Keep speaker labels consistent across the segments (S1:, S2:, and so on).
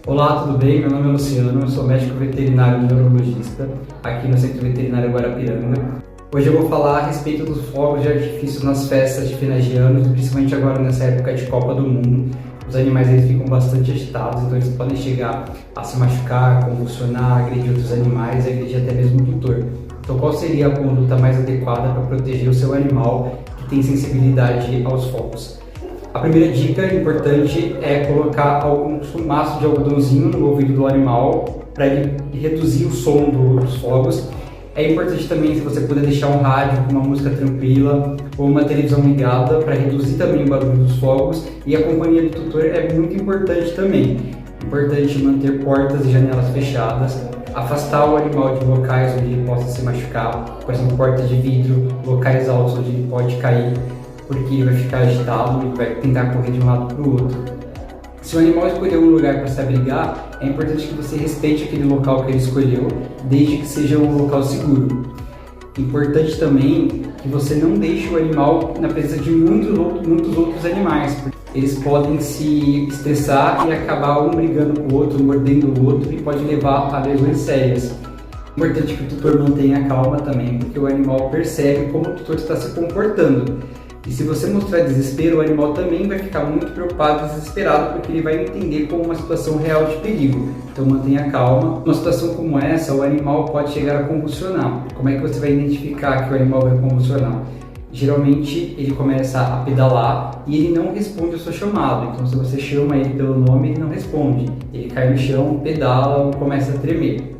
S1: Olá, tudo bem? Meu nome é Luciano, eu sou médico veterinário neurologista aqui no Centro Veterinário Guarapiranga. Hoje eu vou falar a respeito dos fogos de artifício nas festas de finais de ano, principalmente agora nessa época de Copa do Mundo. Os animais eles ficam bastante agitados, então eles podem chegar a se machucar, convulsionar, agredir outros animais, agredir até mesmo o tutor. Então qual seria a conduta mais adequada para proteger o seu animal que tem sensibilidade aos fogos? A primeira dica importante é colocar algum maço de algodãozinho no ouvido do animal para ele reduzir o som dos fogos. É importante também se você puder deixar um rádio com uma música tranquila ou uma televisão ligada para reduzir também o barulho dos fogos, e a companhia do tutor é muito importante também. Importante manter portas e janelas fechadas, afastar o animal de locais onde ele possa se machucar, por exemplo, portas de vidro, locais altos onde ele pode cair, porque ele vai ficar agitado e vai tentar correr de um lado para o outro. Se o animal escolher um lugar para se abrigar, é importante que você respeite aquele local que ele escolheu, desde que seja um local seguro. Importante também que você não deixe o animal na presença de muitos outros animais, porque eles podem se estressar e acabar um brigando com o outro, mordendo o outro, e pode levar a lesões sérias. Importante que o tutor mantenha calma também, porque o animal percebe como o tutor está se comportando. E se você mostrar desespero, o animal também vai ficar muito preocupado e desesperado, porque ele vai entender como uma situação real de perigo. Então mantenha calma. Numa situação como essa, o animal pode chegar a convulsionar. Como é que você vai identificar que o animal vai convulsionar? Geralmente ele começa a pedalar e ele não responde ao seu chamado. Então se você chama ele pelo nome, ele não responde. Ele cai no chão, pedala ou começa a tremer.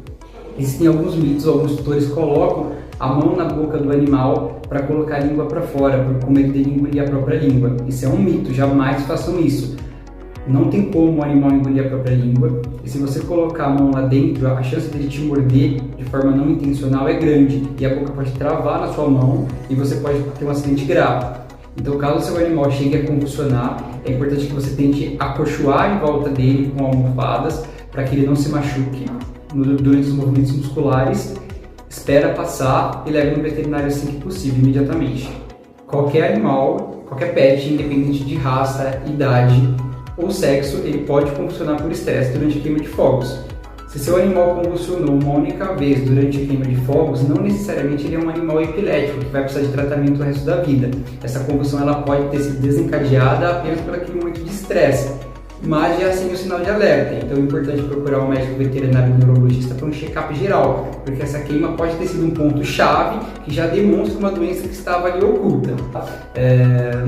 S1: Existem alguns mitos, alguns tutores colocam a mão na boca do animal para colocar a língua para fora, com medo dele engolir a própria língua. Isso é um mito, jamais façam isso. Não tem como o animal engolir a própria língua, e se você colocar a mão lá dentro, a chance dele te morder de forma não intencional é grande, e a boca pode travar na sua mão e você pode ter um acidente grave. Então, caso o seu animal chegue a convulsionar, é importante que você tente acolchoar em volta dele com almofadas para que ele não se machuque durante os movimentos musculares. Espera passar e leve no veterinário assim que possível, imediatamente. Qualquer animal, qualquer pet, independente de raça, idade ou sexo, ele pode convulsionar por estresse durante a queima de fogos. Se seu animal convulsionou uma única vez durante a queima de fogos, não necessariamente ele é um animal epilético que vai precisar de tratamento o resto da vida. Essa convulsão ela pode ter sido desencadeada apenas por aquele momento de estresse, mas já acende o sinal de alerta. Então é importante procurar um médico veterinário neurologista para um check-up geral, porque essa queima pode ter sido um ponto-chave que já demonstra uma doença que estava ali oculta.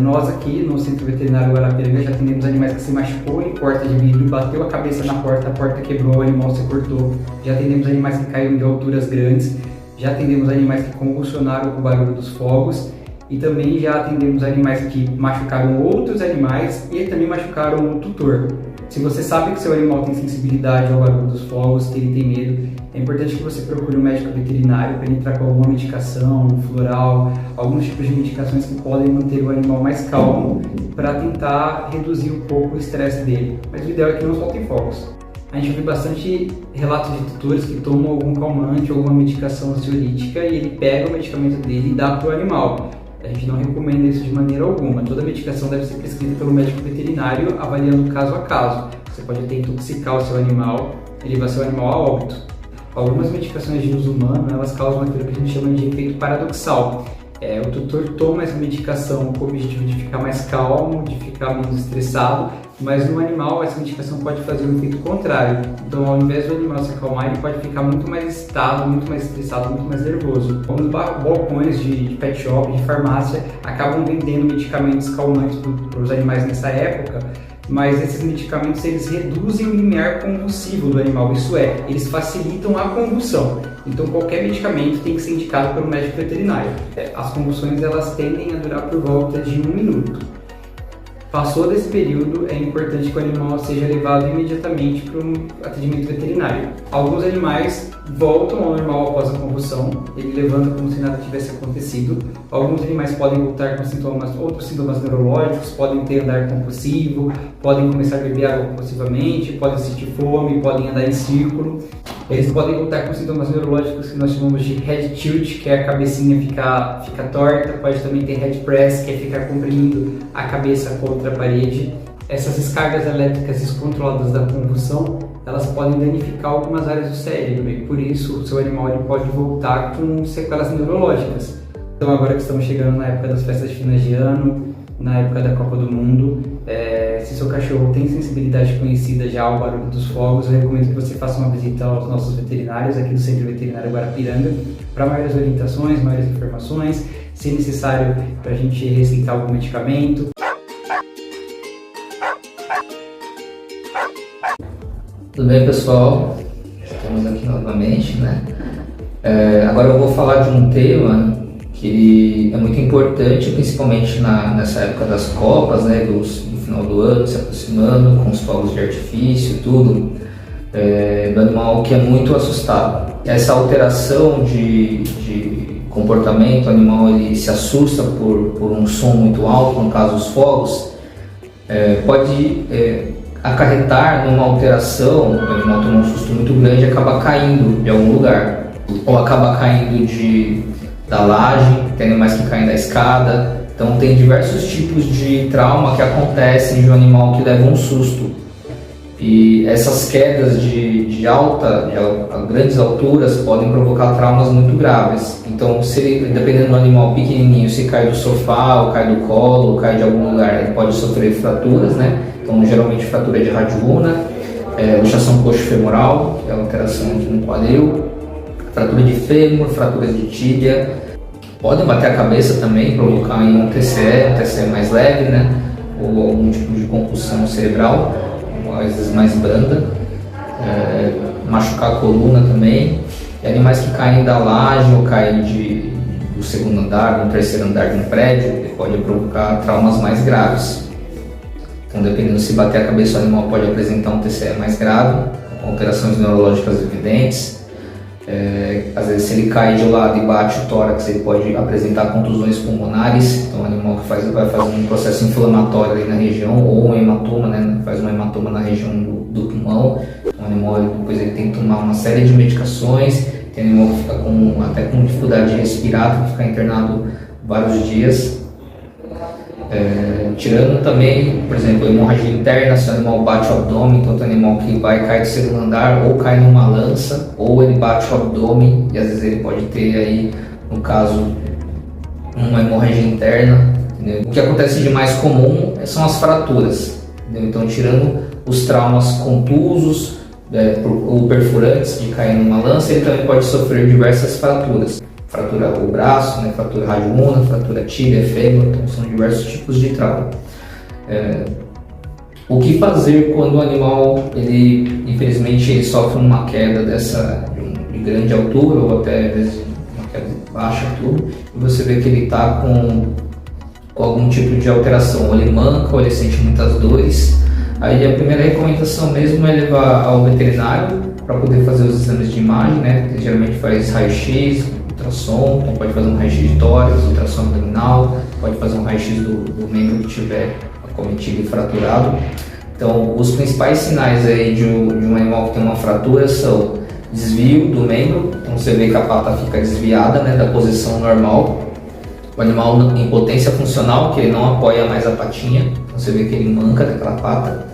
S1: Nós aqui no Centro Veterinário Guarapiranga já atendemos animais que se machucou em porta de vidro, bateu a cabeça na porta, a porta quebrou, o animal se cortou. Já atendemos animais que caíram de alturas grandes, já atendemos animais que convulsionaram com o barulho dos fogos, e também já atendemos animais que machucaram outros animais e também machucaram o tutor. Se você sabe que seu animal tem sensibilidade ao barulho dos fogos, que ele tem medo, é importante que você procure um médico veterinário para entrar com alguma medicação, um floral, alguns tipos de medicações que podem manter o animal mais calmo para tentar reduzir um pouco o estresse dele. Mas o ideal é que não soltem fogos. A gente vê bastante relatos de tutores que tomam algum calmante ou alguma medicação ansiolítica e ele pega o medicamento dele e dá para o animal. A gente não recomenda isso de maneira alguma. Toda medicação deve ser prescrita pelo médico veterinário, avaliando caso a caso. Você pode até intoxicar o seu animal e levar seu animal a óbito. Algumas medicações de uso humano, elas causam aquilo que a gente chama de efeito paradoxal. O tutor toma essa medicação com o objetivo de ficar mais calmo, de ficar menos estressado, mas no animal essa medicação pode fazer um efeito contrário. Então, ao invés do animal se acalmar, ele pode ficar muito mais excitado, muito mais estressado, muito mais nervoso. Alguns balcões de pet shop, de farmácia, acabam vendendo medicamentos calmantes para os animais nessa época, mas esses medicamentos eles reduzem o limiar convulsivo do animal, isso é, eles facilitam a convulsão. Então qualquer medicamento tem que ser indicado pelo médico veterinário. As convulsões elas tendem a durar por volta de 1 minuto. Passou desse período, é importante que o animal seja levado imediatamente para um atendimento veterinário. Alguns animais voltam ao normal após a convulsão, ele levanta como se nada tivesse acontecido. Alguns animais podem voltar com outros sintomas neurológicos, podem ter andar compulsivo, podem começar a beber água compulsivamente, podem sentir fome, podem andar em círculo. Eles podem voltar com sintomas neurológicos que nós chamamos de head tilt, que é a cabecinha fica torta, pode também ter head press, que é ficar comprimindo a cabeça contra a parede. Essas descargas elétricas descontroladas da convulsão, elas podem danificar algumas áreas do cérebro e por isso o seu animal ele pode voltar com sequelas neurológicas. Então agora que estamos chegando na época das festas de finais de ano, na época da Copa do Mundo, se seu cachorro tem sensibilidade conhecida já ao barulho dos fogos, eu recomendo que você faça uma visita aos nossos veterinários aqui do Centro Veterinário Guarapiranga para maiores orientações, maiores informações, se necessário para a gente receitar algum medicamento.
S2: Tudo bem, pessoal? Estamos aqui novamente, né? Agora eu vou falar de um tema que é muito importante, principalmente nessa época das Copas, né? No final do ano, se aproximando, com os fogos de artifício e tudo, do animal que é muito assustado. Essa alteração de comportamento, o animal ele se assusta por um som muito alto, no caso os fogos, pode acarretar numa alteração, o animal toma um susto muito grande e acaba caindo de algum lugar, ou acaba caindo da laje, tem animais que caem da escada. Então tem diversos tipos de trauma que acontecem de um animal que leva um susto. E essas quedas de grandes alturas podem provocar traumas muito graves. Então, dependendo do animal pequenininho, se cai do sofá, ou cai do colo, ou cai de algum lugar, ele pode sofrer fraturas, né? Então, geralmente fratura de radiúna, luxação coxo-femoral, que é a alteração aqui no quadril, fratura de fêmur, fratura de tíbia. Podem bater a cabeça também, provocar um TCE mais leve, né? Ou algum tipo de concussão cerebral, às vezes mais branda, machucar a coluna também. E animais que caem da laje ou caem do segundo andar, do terceiro andar de um prédio, pode provocar traumas mais graves. Então, dependendo se bater a cabeça, o animal pode apresentar um TCE mais grave, com alterações neurológicas evidentes. Às vezes, se ele cai de lado e bate o tórax, ele pode apresentar contusões pulmonares. Então, o animal que vai fazer um processo inflamatório ali na região, ou um hematoma, né? Faz um hematoma na região do pulmão. Então, o animal depois ele tem que tomar uma série de medicações. Tem animal que fica até com dificuldade de respirar, tem que ficar internado vários dias. Tirando também, por exemplo, a hemorragia interna, se o animal bate o abdômen, então tem animal que vai cair do segundo andar, ou cai numa lança, ou ele bate o abdômen, e às vezes ele pode ter aí, no caso, uma hemorragia interna. Entendeu? O que acontece de mais comum são as fraturas, entendeu? Então, tirando os traumas contusos ou perfurantes de cair numa lança, ele também pode sofrer diversas fraturas. Fratura do braço, né? Fratura radiúna, fratura tíbia, fêmur, então são diversos tipos de trauma. O que fazer quando o animal, infelizmente, ele sofre uma queda de grande altura, ou até às vezes uma queda baixa, tudo, e você vê que ele está com algum tipo de alteração, ou ele manca, ou ele sente muitas dores. Aí a primeira recomendação mesmo é levar ao veterinário para poder fazer os exames de imagem, né? Ele geralmente faz raio-x, ultrassom, então pode fazer um raio-x de tórax, ultrassom abdominal, pode fazer um raio-x do membro que tiver acometido e fraturado. Então, os principais sinais aí de um animal que tem uma fratura são desvio do membro, então você vê que a pata fica desviada, né, da posição normal. O animal em potência funcional, que ele não apoia mais a patinha, então você vê que ele manca daquela pata.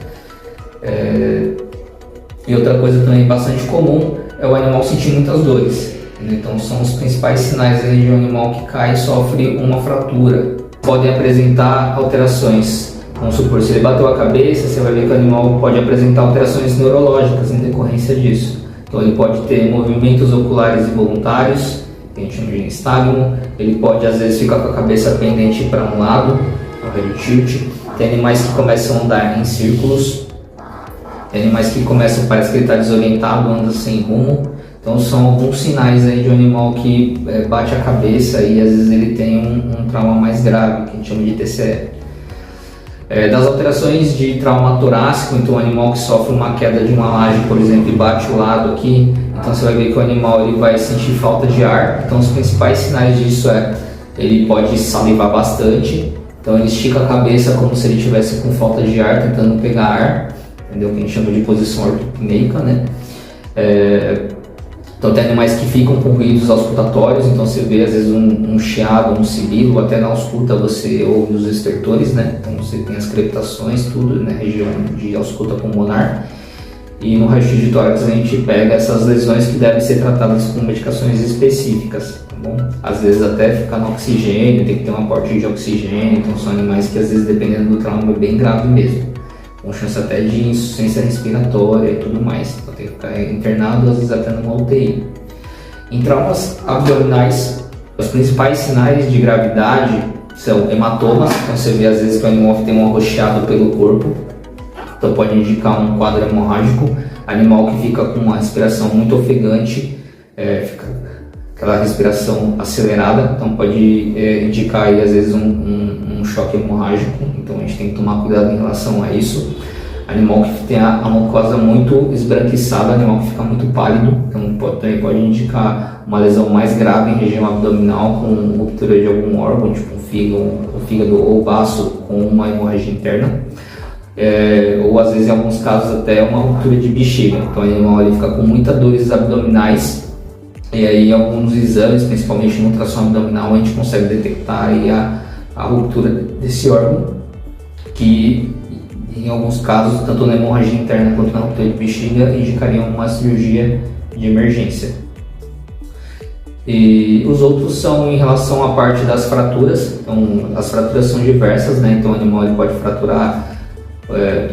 S2: E outra coisa também bastante comum é o animal sentir muitas dores. Então são os principais sinais aí de um animal que cai e sofre uma fratura. Podem apresentar alterações. Vamos supor, se ele bateu a cabeça, você vai ver que o animal pode apresentar alterações neurológicas em decorrência disso. Então ele pode ter movimentos oculares involuntários, que a gente chama de nistagmo. Ele pode às vezes ficar com a cabeça pendente para um lado, o head tilt. Tem animais que começam a andar em círculos. Tem animais que começam, parece que ele está desorientado, anda sem rumo. Então são alguns sinais aí de um animal que bate a cabeça e às vezes ele tem um trauma mais grave, que a gente chama de TCE. Das alterações de trauma torácico, então o animal que sofre uma queda de uma laje, por exemplo, e bate o lado aqui, então você vai ver que o animal ele vai sentir falta de ar. Então os principais sinais disso ele pode salivar bastante, então ele estica a cabeça como se ele estivesse com falta de ar, tentando pegar ar, entendeu? Que a gente chama de posição ortopneica, né? Então tem animais que ficam com ruídos auscultatórios, então você vê às vezes um chiado, um sibilo, até na ausculta você ouve os estertores, né? Então você tem as crepitações, tudo na região de ausculta pulmonar. E no raio-x de tórax a gente pega essas lesões que devem ser tratadas com medicações específicas, tá bom? Às vezes até ficar no oxigênio, tem que ter um aporte de oxigênio, então são animais que às vezes, dependendo do trauma, é bem grave mesmo, com chance até de insuficiência respiratória e tudo mais, então tem que ficar internado, às vezes até numa UTI. Em traumas abdominais, os principais sinais de gravidade são hematomas, então você vê às vezes que o animal tem um arroxeado pelo corpo, então pode indicar um quadro hemorrágico. Animal que fica com uma respiração muito ofegante, fica aquela respiração acelerada, então pode indicar aí às vezes um choque hemorrágico, então a gente tem que tomar cuidado em relação a isso. Animal que tem a mucosa muito esbranquiçada, animal que fica muito pálido, então também pode indicar uma lesão mais grave em região abdominal com ruptura de algum órgão, tipo um fígado ou baço com uma hemorragia interna. Ou às vezes em alguns casos até uma ruptura de bexiga, então o animal ele fica com muitas dores abdominais e aí em alguns exames, principalmente no ultrassom abdominal, a gente consegue detectar aí a ruptura desse órgão, que em alguns casos, tanto na hemorragia interna quanto na ruptura de bexiga, indicariam uma cirurgia de emergência. E os outros são em relação à parte das fraturas, então as fraturas são diversas, né? Então o animal ele pode fraturar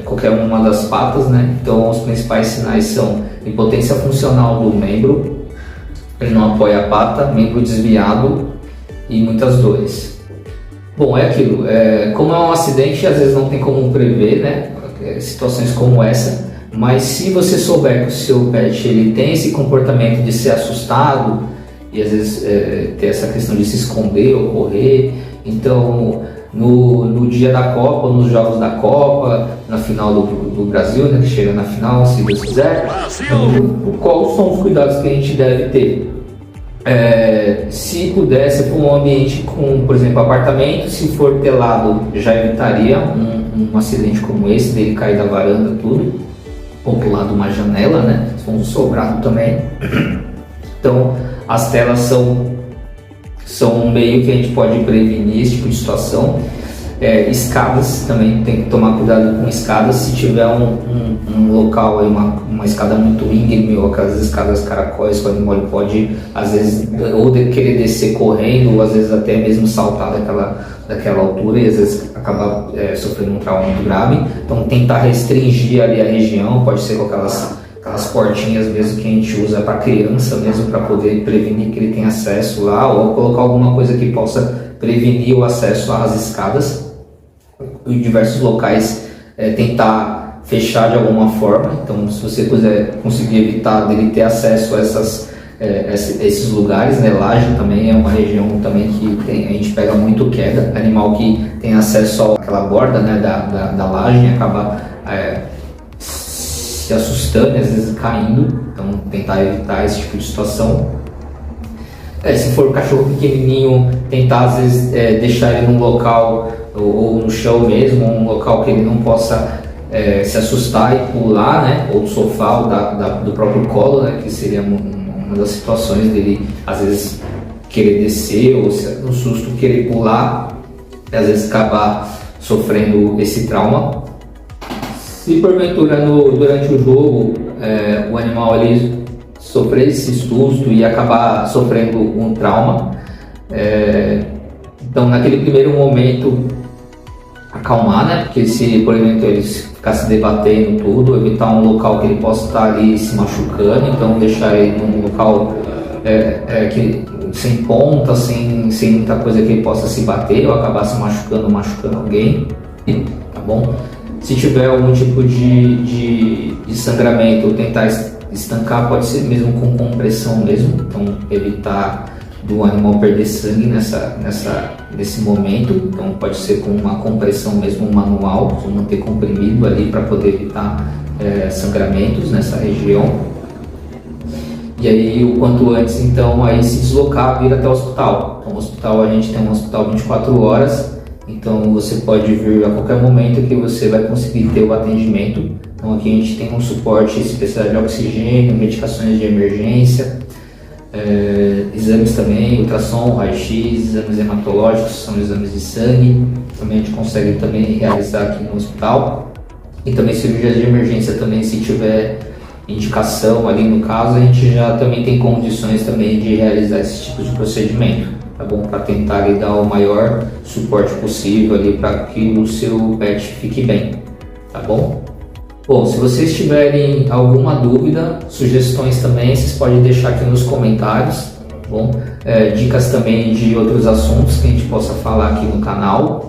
S2: qualquer uma das patas, né? Então os principais sinais são impotência funcional do membro, ele não apoia a pata, membro desviado e muitas dores. Bom, é aquilo, como é um acidente, às vezes não tem como prever, né? Situações como essa, mas se você souber que o seu pet ele tem esse comportamento de ser assustado e às vezes ter essa questão de se esconder ou correr, então no dia da Copa, nos jogos da Copa, na final do Brasil, né, que chega na final, se Deus quiser, quais são os cuidados que a gente deve ter? Se pudesse for um ambiente com, por exemplo, apartamento, se for telado, já evitaria um acidente como esse, dele cair da varanda, tudo, ou pular de uma janela, né, se for um sobrado também. Então, as telas são um meio que a gente pode prevenir esse tipo de situação. Escadas, também tem que tomar cuidado com escadas. Se tiver um local, aí, uma escada muito íngreme ou aquelas escadas caracóis, que o animal pode, às vezes, ou querer descer correndo, ou às vezes até mesmo saltar daquela altura e às vezes acabar sofrendo um trauma muito grave. Então tentar restringir ali a região, pode ser com aquelas portinhas mesmo que a gente usa para criança mesmo, para poder prevenir que ele tenha acesso lá, ou colocar alguma coisa que possa prevenir o acesso às escadas. Em diversos locais tentar fechar de alguma forma, então se você conseguir evitar dele ter acesso a esses lugares, né? Laje também é uma região também que a gente pega muito queda, animal que tem acesso àquela borda, né, da laje acaba se assustando, às vezes caindo, então tentar evitar esse tipo de situação. Se for um cachorro pequenininho, tentar às vezes deixar ele num local ou no chão mesmo, um local que ele não possa se assustar e pular, né, ou do sofá ou do próprio colo, né, que seria uma das situações dele às vezes querer descer ou no susto querer pular, e às vezes acabar sofrendo esse trauma. Se porventura durante o jogo o animal ali sofrer esse susto e acabar sofrendo um trauma, então naquele primeiro momento acalmar, né? Porque se por exemplo ele ficar se debatendo tudo, evitar um local que ele possa estar ali se machucando, então deixar ele num local que sem ponta, sem muita coisa que ele possa se bater ou acabar se machucando alguém, tá bom? Se tiver algum tipo de sangramento, tentar estancar, pode ser mesmo com compressão mesmo, então evitar do animal perder sangue nesse momento, então pode ser com uma compressão mesmo manual, manter comprimido ali para poder evitar sangramentos nessa região. E aí o quanto antes então aí se deslocar, vir até o hospital. Então o hospital, a gente tem um hospital 24 horas, então você pode vir a qualquer momento que você vai conseguir ter o atendimento. Então aqui a gente tem um suporte especial de oxigênio, medicações de emergência, exames também, ultrassom, raio-x, exames hematológicos, são exames de sangue, também a gente consegue também realizar aqui no hospital. E também cirurgias de emergência também, se tiver indicação ali no caso, a gente já também tem condições também de realizar esse tipo de procedimento, tá bom? Para tentar ali, dar o maior suporte possível ali para que o seu pet fique bem, tá bom? Bom, se vocês tiverem alguma dúvida, sugestões também, vocês podem deixar aqui nos comentários, tá bom? Dicas também de outros assuntos que a gente possa falar aqui no canal.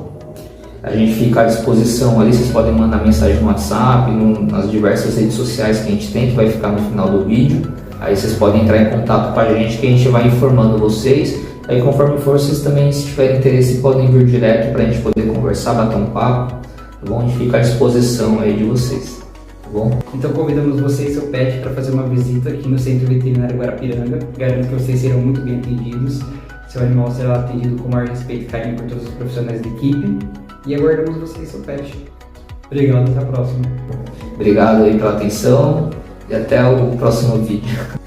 S2: A gente fica à disposição ali, vocês podem mandar mensagem no WhatsApp, nas diversas redes sociais que a gente tem, que vai ficar no final do vídeo. Aí vocês podem entrar em contato com a gente, que a gente vai informando vocês. Aí conforme for, vocês também, se tiverem interesse, podem vir direto para a gente poder conversar, bater um papo, tá bom? A gente fica à disposição aí de vocês, tá bom?
S1: Então convidamos você e seu pet para fazer uma visita aqui no Centro Veterinário Guarapiranga. Garanto que vocês serão muito bem atendidos. Seu animal será atendido com o maior respeito e carinho por todos os profissionais da equipe. E aguardamos você e seu pet. Obrigado, até a próxima.
S2: Obrigado aí pela atenção e até o próximo vídeo.